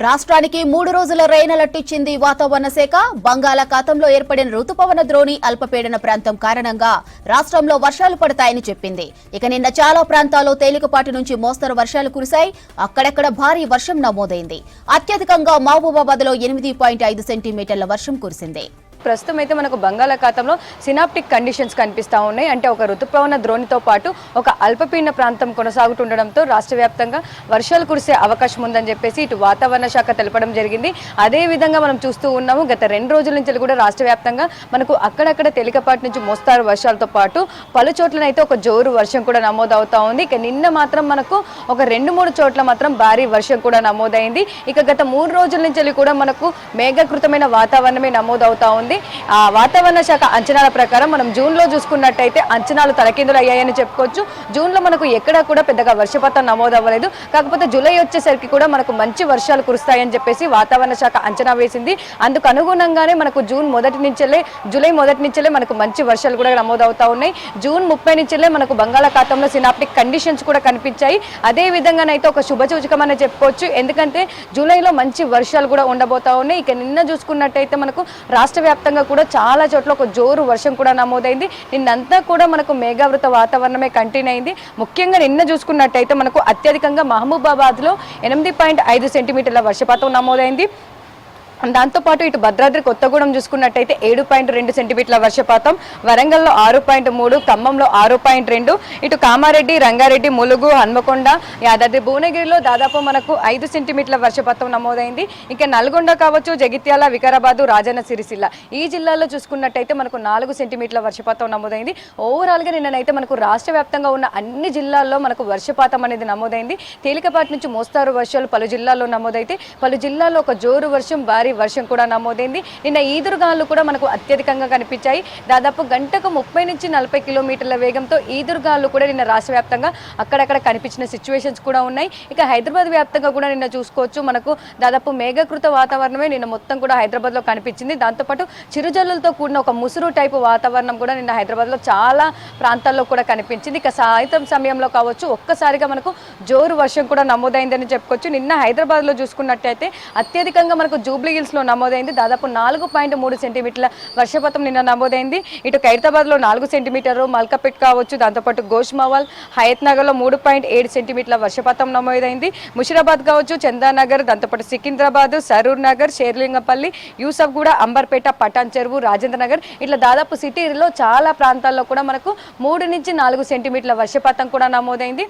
రాష్ట్రానికి 3 రోజుల rain alert ఇచ్చింది వాతావరణ శాఖ. బంగాళాఖాతంలో ఏర్పడిన రుతుపవన ద్రోణి అల్పపీడన ప్రాంతం కారణంగా రాష్ట్రంలో వర్షాలు పడతాయని చెప్పింది. ఇక నిన్న చాలా ప్రాంతాల్లో తేలికపాటి నుంచి మోస్తరు వర్షాలు కురిశాయి. అక్కడక్కడ భారీ వర్షం నమోదైంది. అత్యధికంగా మహబూబాబాద్లో 8.5 సెంటీమీటర్ల వర్షం కురిసింది. ప్రస్తుతం అయితే మనకు బంగాళాఖాతంలో సినాప్టిక్ కండిషన్స్ కనిపిస్తూ ఉన్నాయి. అంటే ఒక ఋతుపవన ద్రోణితో పాటు ఒక అల్పపీడన ప్రాంతం కొనసాగుతుండడంతో రాష్ట్ర వ్యాప్తంగా వర్షాలు కురిసే అవకాశం ఉందని చెప్పేసి ఇటు వాతావరణ శాఖ తెలపడం జరిగింది. అదే విధంగా మనం చూస్తూ ఉన్నాము, గత 2 రోజుల నుంచి కూడా రాష్ట్ర వ్యాప్తంగా మనకు అక్కడక్కడ తేలికపాటి నుంచి మోస్తారు వర్షాలతో పాటు పలు చోట్లనైతే ఒక జోరు వర్షం కూడా నమోదవుతా ఉంది. ఇక నిన్న మాత్రం మనకు ఒక 2-3 చోట్ల మాత్రం భారీ వర్షం కూడా నమోదైంది. ఇక గత 3 రోజుల నుంచి కూడా మనకు మేఘకృతమైన వాతావరణమే నమోదవుతా ఉంది. ఆ వాతావరణ శాఖ అంచనాల ప్రకారం మనం జూన్లో చూసుకున్నట్టయితే అంచనాలు తలకిందులు అయ్యాయని చెప్పుకోవచ్చు. జూన్లో మనకు ఎక్కడా కూడా పెద్దగా వర్షపాతం నమోదవ్వలేదు. కాకపోతే జూలై వచ్చేసరికి కూడా మనకు మంచి వర్షాలు కురుస్తాయని చెప్పేసి వాతావరణ శాఖ అంచనా వేసింది. అందుకు అనుగుణంగానే మనకు జూలై మొదటి నుంచెలే మనకు మంచి వర్షాలు కూడా నమోదవుతా ఉన్నాయి. జూన్ 30 నుంచెలే మనకు బంగాళాఖాతంలో సినాప్టిక్ కండిషన్స్ కూడా కనిపించాయి. అదే విధంగానైతే ఒక శుభసూచకమని చెప్పుకోవచ్చు. ఎందుకంటే జూలైలో మంచి వర్షాలు కూడా ఉండబోతా ఉన్నాయి. ఇక నిన్న చూసుకున్నట్టయితే మనకు రాష్ట్ర వ్యాప్తంగా కూడా చాలా చోట్ల ఒక జోరు వర్షం కూడా నమోదైంది. నిన్నంతా కూడా మనకు మేఘావృత వాతావరణమే కంటిన్యూ అయింది. ముఖ్యంగా నిన్న చూసుకున్నట్టయితే మనకు అత్యధికంగా మహబూబాబాద్లో 8.5 సెంటీమీటర్ల వర్షపాతం నమోదైంది. దాంతోపాటు ఇటు భద్రాద్రి కొత్తగూడెం చూసుకున్నట్టయితే 7.2 సెంటీమీటర్ల వర్షపాతం, వరంగల్లో 6.3, ఖమ్మంలో 6.2, ఇటు కామారెడ్డి, రంగారెడ్డి, ములుగు, హన్మకొండ, యాదాద్రి భువనగిరిలో దాదాపు మనకు 5 సెంటీమీటర్ల వర్షపాతం నమోదైంది. ఇక నల్గొండ కావచ్చు, జగిత్యాల, వికారాబాదు, రాజన్న సిరిసిల్ల ఈ జిల్లాల్లో చూసుకున్నట్టయితే మనకు 4 సెంటీమీటర్ల వర్షపాతం నమోదైంది. ఓవరాల్గా నిన్ననైతే మనకు రాష్ట్ర వ్యాప్తంగా ఉన్న అన్ని జిల్లాల్లో మనకు వర్షపాతం అనేది నమోదైంది. తేలికపాటి నుంచి మోస్తారు వర్షాలు పలు జిల్లాల్లో నమోదైతే పలు జిల్లాల్లో ఒక జోరు వర్షం, భారీ వర్షం కూడా నమోదైంది. నిన్న ఈదురుగాలు కూడా మనకు అత్యధికంగా కనిపించాయి. దాదాపు గంటకు 30 నుంచి 40 కిలోమీటర్ల వేగంతో ఈదురుగాలు కూడా నిన్న రాష్ట్ర వ్యాప్తంగా అక్కడక్కడ కనిపించిన సిచ్యువేషన్స్ కూడా ఉన్నాయి. ఇక హైదరాబాద్ వ్యాప్తంగా కూడా నిన్న చూసుకోవచ్చు, మనకు దాదాపు మేఘకృత వాతావరణమే నిన్న మొత్తం కూడా హైదరాబాద్లో కనిపించింది. దాంతోపాటు చిరుజల్లులతో కూడిన ఒక ముసురు టైపు వాతావరణం కూడా నిన్న హైదరాబాద్లో చాలా ప్రాంతాల్లో కూడా కనిపించింది. ఇక సాయంత్రం సమయంలో కావచ్చు ఒక్కసారిగా మనకు జోరు వర్షం కూడా నమోదైందని చెప్పుకోవచ్చు. నిన్న హైదరాబాద్లో చూసుకున్నట్టయితే అత్యధికంగా మనకు జూబ్లీ హిల్స్లో నమోదైంది. దాదాపు 4.3 సెంటీమీటర్ల వర్షపాతం నిన్న నమోదైంది. ఇటు ఖైరతాబాద్లో 4 సెంటీమీటర్లు, మల్కాపేట్ కావచ్చు, దాంతోపాటు గోష్మావాల్, హయత్ నగర్లో 3.7 సెంటీమీటర్ల వర్షపాతం నమోదైంది. ముషిరాబాద్ కావచ్చు, చందానగర్, దాంతోపాటు సికింద్రాబాద్, సరూర్ నగర్, షేర్లింగపల్లి, యూసఫ్గూడ, అంబర్పేట, పటాన్ చెరువు, రాజేంద్ర నగర్ ఇట్లా దాదాపు సిటీలో చాలా ప్రాంతాల్లో కూడా మనకు 3 నుంచి 4 సెంటీమీటర్ల వర్షపాతం కూడా నమోదైంది.